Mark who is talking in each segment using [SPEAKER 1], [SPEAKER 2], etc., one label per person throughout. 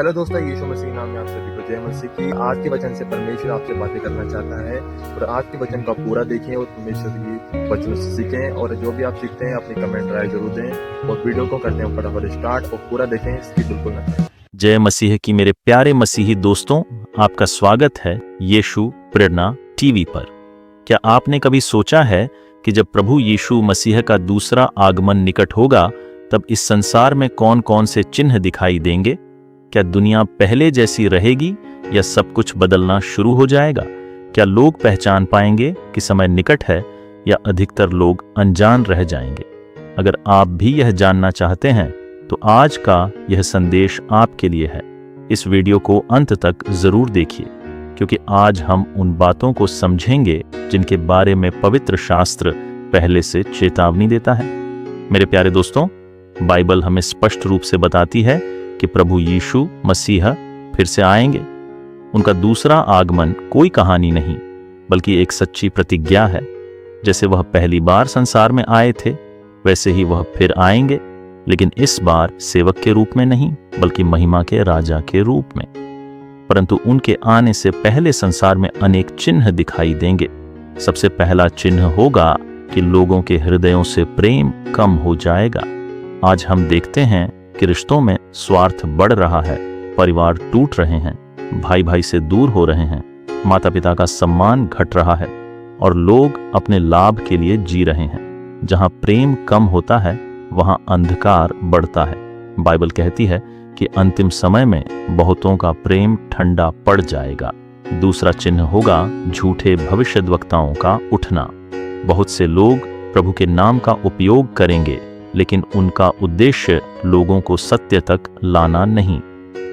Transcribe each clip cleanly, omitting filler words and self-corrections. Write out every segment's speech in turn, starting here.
[SPEAKER 1] Hello दोस्तों, यीशु मसीह नाम में आप सभी को जय मसीह की। आज के वचन से परमेश्वर आपसे बातें करना चाहता है और आज के वचन को आप पूरा देखें और परमेश्वर की वचनों से सीखें। और जो भी आप सीखते हैं अपनी कमेंट राय जरूर दें और वीडियो को करते हैं फटाफट स्टार्ट और पूरा देखें, इसकी बिल्कुल ना करें।
[SPEAKER 2] जय मसीह की मेरे प्यारे मसीही दोस्तों, आपका स्वागत है यीशु प्रेरणा टीवी पर। क्या आपने कभी सोचा है कि जब प्रभु यीशु मसीह का दूसरा आगमन निकट होगा तब इस संसार में कौन कौन से चिन्ह दिखाई देंगे? क्या दुनिया पहले जैसी रहेगी या सब कुछ बदलना शुरू हो जाएगा? क्या लोग पहचान पाएंगे कि समय निकट है या अधिकतर लोग अनजान रह जाएंगे? अगर आप भी यह जानना चाहते हैं तो आज का यह संदेश आपके लिए है। इस वीडियो को अंत तक जरूर देखिए, क्योंकि आज हम उन बातों को समझेंगे जिनके बारे में पवित्र शास्त्र पहले से चेतावनी देता है। मेरे प्यारे दोस्तों, बाइबल हमें स्पष्ट रूप से बताती है कि प्रभु यीशु मसीह फिर से आएंगे। उनका दूसरा आगमन कोई कहानी नहीं, बल्कि एक सच्ची प्रतिज्ञा है। जैसे वह पहली बार संसार में आए थे, वैसे ही वह फिर आएंगे, लेकिन इस बार सेवक के रूप में नहीं, बल्कि महिमा के राजा के रूप में। परंतु उनके आने से पहले संसार में अनेक चिन्ह दिखाई देंगे। सबसे पहला चिन्ह होगा कि लोगों के हृदयों से प्रेम कम हो जाएगा। आज हम देखते हैं कि रिश्तों में स्वार्थ बढ़ रहा है, परिवार टूट रहे हैं, भाई भाई से दूर हो रहे हैं, माता पिता का सम्मान घट रहा है और लोग अपने लाभ के लिए जी रहे हैं। जहां प्रेम कम होता है वहां अंधकार बढ़ता है। बाइबल कहती है कि अंतिम समय में बहुतों का प्रेम ठंडा पड़ जाएगा। दूसरा चिन्ह होगा झूठे भविष्यद्वक्ताओं का उठना। बहुत से लोग प्रभु के नाम का उपयोग करेंगे, लेकिन उनका उद्देश्य लोगों को सत्य तक लाना नहीं,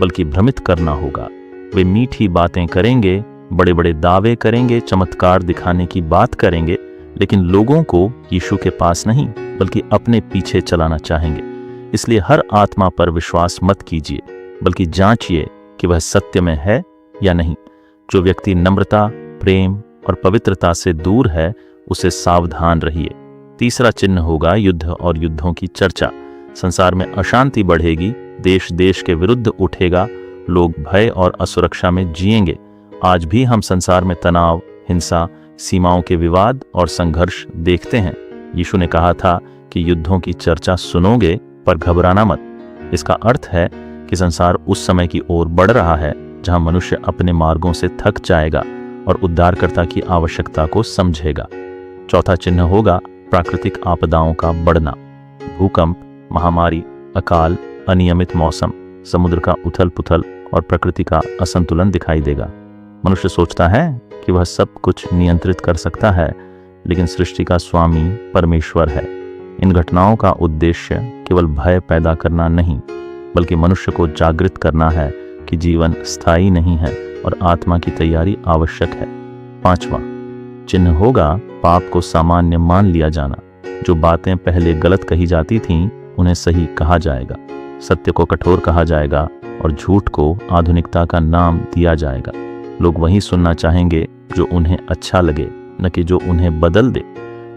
[SPEAKER 2] बल्कि भ्रमित करना होगा। वे मीठी बातें करेंगे, बड़े बड़े दावे करेंगे, चमत्कार दिखाने की बात करेंगे, लेकिन लोगों को यीशु के पास नहीं बल्कि अपने पीछे चलाना चाहेंगे। इसलिए हर आत्मा पर विश्वास मत कीजिए, बल्कि जांचिए कि वह सत्य में है या नहीं। जो व्यक्ति नम्रता, प्रेम और पवित्रता से दूर है, उसे सावधान रहिए। तीसरा चिन्ह होगा युद्ध और युद्धों की चर्चा। संसार में अशांति बढ़ेगी, देश देश के विरुद्ध उठेगा, लोग भय और असुरक्षा में जिएंगे। आज भी हम संसार में तनाव, हिंसा, सीमाओं के विवाद और संघर्ष देखते हैं। यीशु ने कहा था कि युद्धों की चर्चा सुनोगे पर घबराना मत। इसका अर्थ है कि संसार उस समय की ओर बढ़ रहा है जहां मनुष्य अपने मार्गों से थक जाएगा और उद्धारकर्ता की आवश्यकता को समझेगा। चौथा चिन्ह होगा प्राकृतिक आपदाओं का बढ़ना। भूकंप, महामारी, अकाल, अनियमित मौसम, समुद्र का उथल पुथल और प्रकृति का असंतुलन दिखाई देगा। मनुष्य सोचता है कि वह सब कुछ नियंत्रित कर सकता है, लेकिन सृष्टि का स्वामी परमेश्वर है। इन घटनाओं का उद्देश्य केवल भय पैदा करना नहीं, बल्कि मनुष्य को जागृत करना है कि जीवन स्थायी नहीं है और आत्मा की तैयारी आवश्यक है। पांचवा चिन्ह होगा पाप को सामान्य मान लिया जाना। जो बातें पहले गलत कही जाती थीं, उन्हें सही कहा जाएगा। सत्य को कठोर कहा जाएगा और झूठ को आधुनिकता का नाम दिया जाएगा। लोग वही सुनना चाहेंगे जो उन्हें अच्छा लगे, न कि जो उन्हें बदल दे।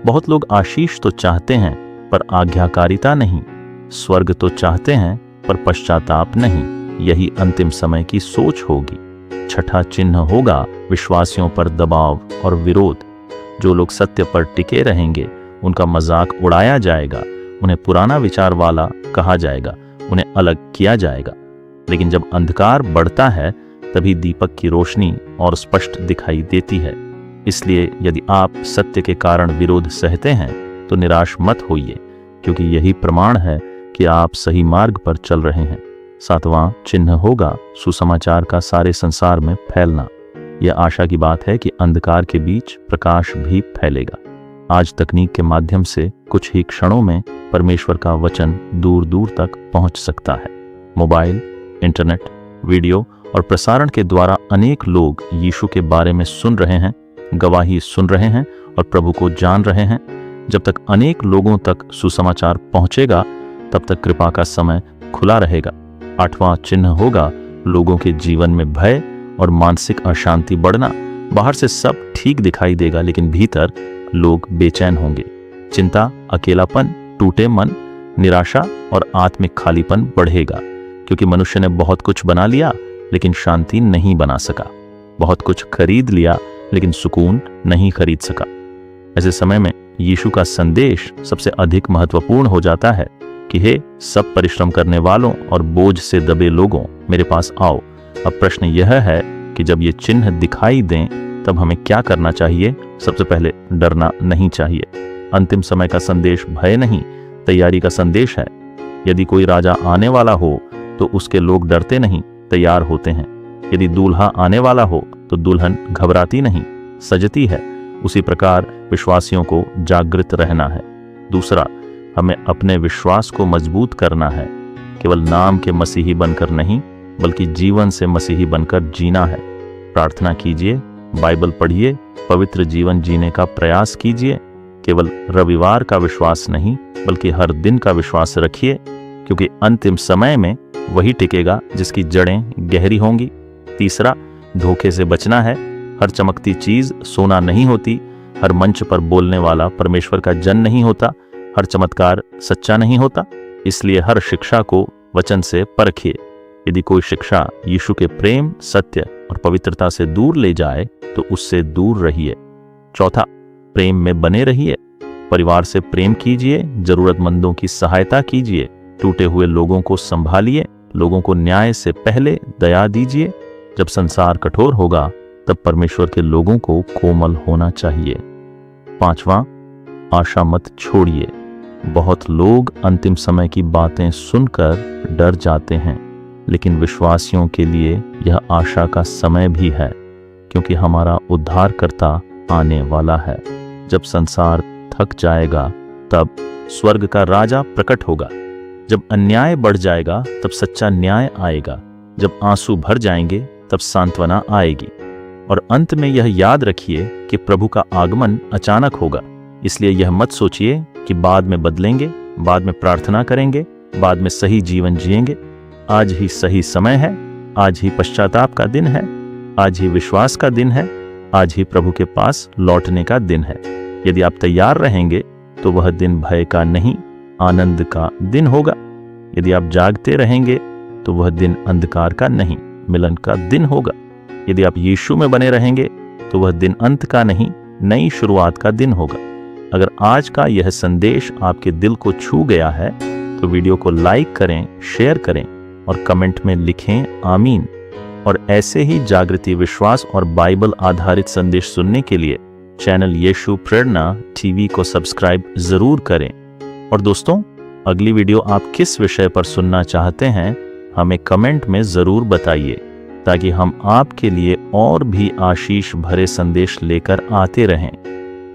[SPEAKER 2] बहुत लोग आशीष तो चाहते हैं पर आज्ञाकारिता नहीं, स्वर्ग तो चाहते हैं पर पश्चाताप नहीं। यही अंतिम समय की सोच होगी। छठा चिन्ह होगा विश्वासियों पर दबाव और विरोध। जो लोग सत्य पर टिके रहेंगे, उनका मजाक उड़ाया जाएगा, उन्हें पुराना विचार वाला कहा जाएगा, उन्हें अलग किया जाएगा। लेकिन जब अंधकार बढ़ता है, तभी दीपक की रोशनी और स्पष्ट दिखाई देती है। इसलिए यदि आप सत्य के कारण विरोध सहते हैं तो निराश मत होइए, क्योंकि यही प्रमाण है कि आप सही मार्ग पर चल रहे हैं। सातवां चिन्ह होगा सुसमाचार का सारे संसार में फैलना। यह आशा की बात है कि अंधकार के बीच प्रकाश भी फैलेगा। आज तकनीक के माध्यम से कुछ ही क्षणों में परमेश्वर का वचन दूर दूर तक पहुंच सकता है। मोबाइल, इंटरनेट, वीडियो और प्रसारण के द्वारा अनेक लोग यीशु के बारे में सुन रहे हैं, गवाही सुन रहे हैं और प्रभु को जान रहे हैं। जब तक अनेक लोगों तक सुसमाचार पहुंचेगा, तब तक कृपा का समय खुला रहेगा। आठवां चिन्ह होगा लोगों के जीवन में भय और मानसिक अशांति बढ़ना। बाहर से सब ठीक दिखाई देगा, लेकिन भीतर लोग बेचैन होंगे। चिंता, अकेलापन, टूटे मन, निराशा और आत्मिक खालीपन बढ़ेगा, क्योंकि मनुष्य ने बहुत कुछ बना लिया लेकिन शांति नहीं बना सका, बहुत कुछ खरीद लिया लेकिन सुकून नहीं खरीद सका। ऐसे समय में यीशु का संदेश सबसे अधिक महत्वपूर्ण हो जाता है कि हे सब परिश्रम करने वालों और बोझ से दबे लोगों, मेरे पास आओ। अब प्रश्न यह है कि जब ये चिन्ह दिखाई दें तब हमें क्या करना चाहिए? सबसे पहले डरना नहीं चाहिए। अंतिम समय का संदेश भय नहीं, तैयारी का संदेश है। यदि कोई राजा आने वाला हो तो उसके लोग डरते नहीं, तैयार होते हैं। यदि दूल्हा आने वाला हो तो दुल्हन घबराती नहीं, सजती है। उसी प्रकार विश्वासियों को जागृत रहना है। दूसरा, हमें अपने विश्वास को मजबूत करना है। केवल नाम के मसीही बनकर नहीं, बल्कि जीवन से मसीही बनकर जीना है। प्रार्थना कीजिए, बाइबल पढ़िए, पवित्र जीवन जीने का प्रयास कीजिए। केवल रविवार का विश्वास नहीं, बल्कि हर दिन का विश्वास रखिए, क्योंकि अंतिम समय में वही टिकेगा जिसकी जड़ें गहरी होंगी। तीसरा, धोखे से बचना है। हर चमकती चीज सोना नहीं होती, हर मंच पर बोलने वाला परमेश्वर का जन नहीं होता, हर चमत्कार सच्चा नहीं होता। इसलिए हर शिक्षा को वचन से परखिए। यदि कोई शिक्षा यीशु के प्रेम, सत्य और पवित्रता से दूर ले जाए तो उससे दूर रहिए। चौथा, प्रेम में बने रहिए। परिवार से प्रेम कीजिए, जरूरतमंदों की सहायता कीजिए, टूटे हुए लोगों को संभालिए, लोगों को न्याय से पहले दया दीजिए। जब संसार कठोर होगा तब परमेश्वर के लोगों को कोमल होना चाहिए। पांचवा, आशा मत छोड़िए। बहुत लोग अंतिम समय की बातें सुनकर डर जाते हैं, लेकिन विश्वासियों के लिए यह आशा का समय भी है, क्योंकि हमारा उद्धारकर्ता आने वाला है। जब संसार थक जाएगा तब स्वर्ग का राजा प्रकट होगा। जब अन्याय बढ़ जाएगा तब सच्चा न्याय आएगा। जब आंसू भर जाएंगे तब सांत्वना आएगी। और अंत में यह याद रखिए कि प्रभु का आगमन अचानक होगा। इसलिए यह मत सोचिए कि बाद में बदलेंगे, बाद में प्रार्थना करेंगे, बाद में सही जीवन जिएंगे। आज ही सही समय है, आज ही पश्चाताप का दिन है, आज ही विश्वास का दिन है, आज ही प्रभु के पास लौटने का दिन है। यदि आप तैयार रहेंगे तो वह दिन भय का नहीं, आनंद का दिन होगा। यदि आप जागते रहेंगे तो वह दिन अंधकार का नहीं, मिलन का दिन होगा। यदि आप यीशु में बने रहेंगे तो वह दिन अंत का नहीं, नई शुरुआत का दिन होगा। अगर आज का यह संदेश आपके दिल को छू गया है तो वीडियो को लाइक करें, शेयर करें और कमेंट में लिखें आमीन। और ऐसे ही जागृति, विश्वास और बाइबल आधारित संदेश सुनने के लिए चैनल यीशु प्रेरणा टीवी को सब्सक्राइब जरूर करें। और दोस्तों, अगली वीडियो आप किस विषय पर सुनना चाहते हैं हमें कमेंट में जरूर बताइए, ताकि हम आपके लिए और भी आशीष भरे संदेश लेकर आते रहें।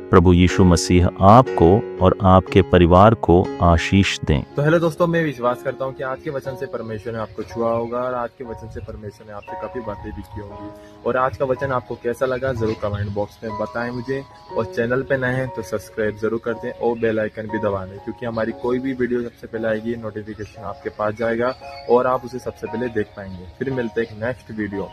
[SPEAKER 2] प्रभु यीशु मसीह आपको और आपके परिवार को आशीष दें।
[SPEAKER 1] तो हेलो दोस्तों, मैं विश्वास करता हूँ कि आज के वचन से परमेश्वर ने आपको छुआ होगा और आज के वचन से परमेश्वर ने आपसे काफी बातें भी की होंगी। और आज का वचन आपको कैसा लगा जरूर कमेंट बॉक्स में बताएं मुझे। और चैनल पे नए हैं तो सब्सक्राइब जरूर कर दें और बेल आइकन भी दबा दें, क्योंकि हमारी कोई भी वीडियो सबसे पहले आएगी, नोटिफिकेशन आपके पास जाएगा और आप उसे सबसे पहले देख पाएंगे। फिर मिलते हैं एक नेक्स्ट वीडियो।